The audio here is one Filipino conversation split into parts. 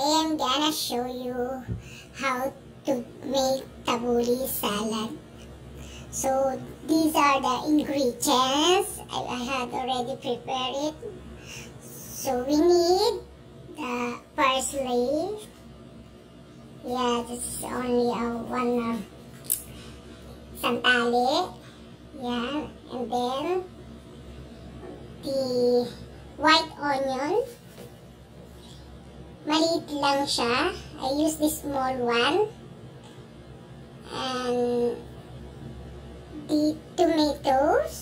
I am gonna show you how to make tabouleh salad. So these are the ingredients. I had already prepared it. So we need the parsley. Yeah, this is only one santali. Yeah, and then the white onion. Maliit lang siya. I use this small one. And the tomatoes.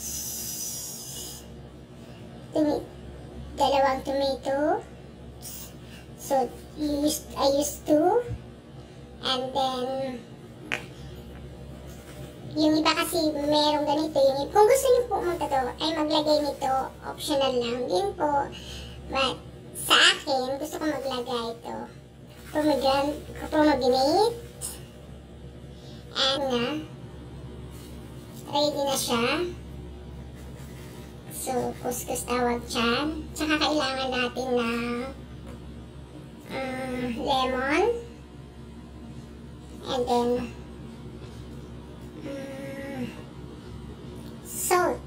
Dalawang tomato. So I used two. And then yung iba kasi merong ganito. Kung gusto niyo po magtato ay maglagay nito, optional lang din po. But sa akin, gusto ko maglagay ito. Pomegranate. And na, ready na siya. So, couscous tawag siya. Tsaka kailangan natin ng lemon. And then, salt.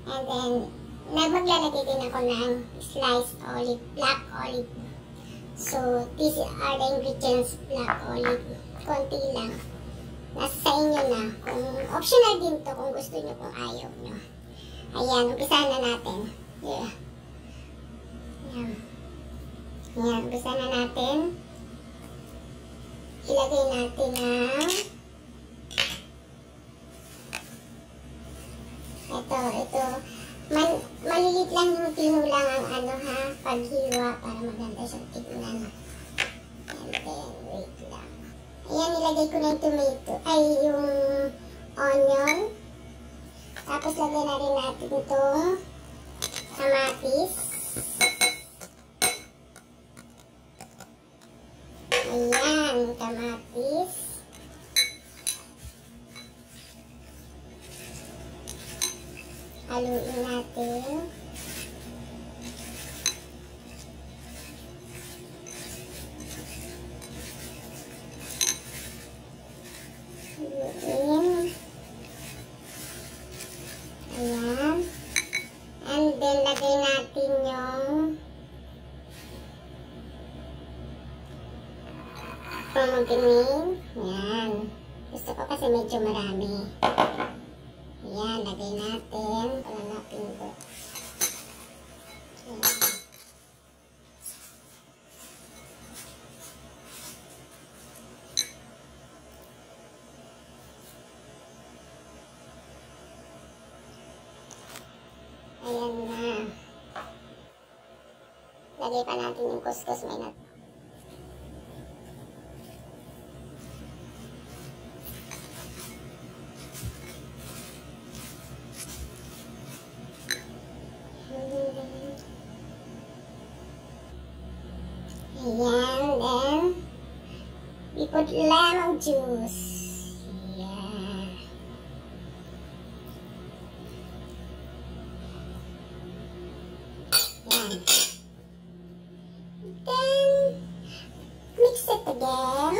And then, maglalagay din ako ng sliced olive, black olive. So, these are the ingredients, black olive. Konti lang. Nasa sa inyo na. Kung optional din to kung gusto nyo, kung ayaw nyo. Ayan, umpisahan na natin. Yeah. Ayan, umpisahan na natin. Ilagay natin ng ito. Malilit lang yung tinulang ang paghiwa para maganda siyang tignan. And then, wait lang. Ayan, nilagay ko na yung tomato, yung onion. Tapos, lagay na rin natin itong kamatis. Ayan, kamatis. Haluin natin. Haluin. Ayan. And then, lagay natin yung pomegranate. Ayan. Gusto ko kasi medyo marami. Ayan, lagay natin. Palalapin ito. Ayan. Ayan na. Lagay pa natin yung couscous may nat. Ayan, then we put lemon juice. Yeah. Ayan. Then mix it again.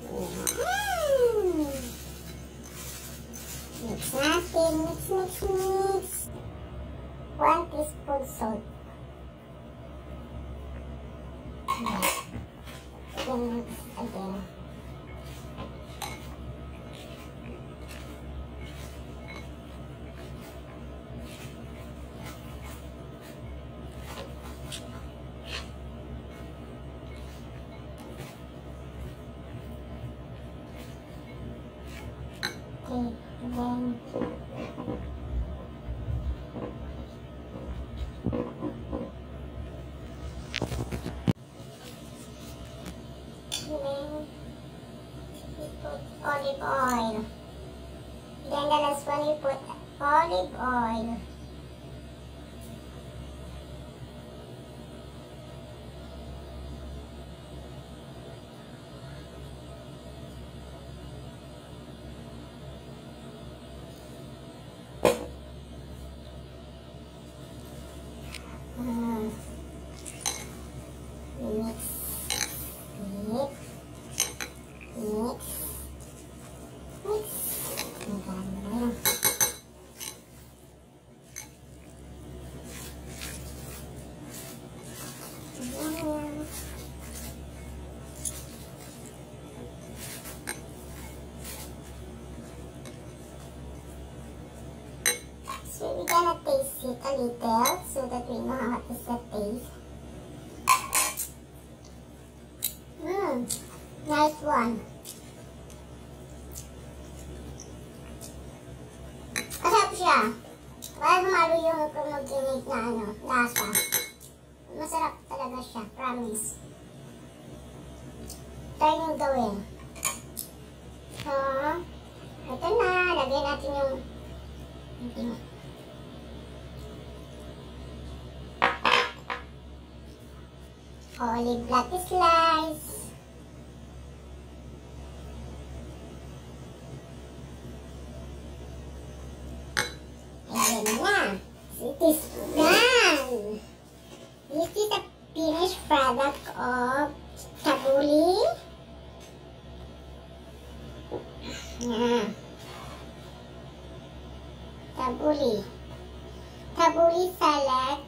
Yeah. Mix natin, mix. 1 teaspoon salt. Then again. Okay, then olive oil. Then the last one we put olive oil. gonna taste it a little so that we know how is the taste. Nice one. Masarap siya. Kaya humalo yung pumuginig na lasa. Masarap talaga siya, promise. Try nyo gawin. So, ito na. Lagyan natin yung olive black slice. Ayan na. It is done. This is a finished product of Tabouleh. Yan. Tabouleh. Tabouleh salad.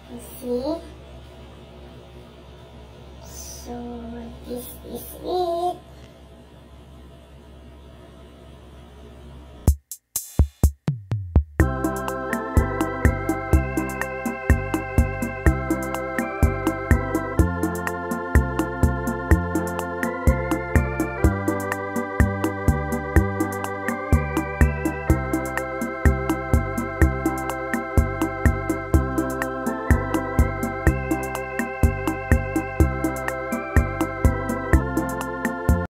You see?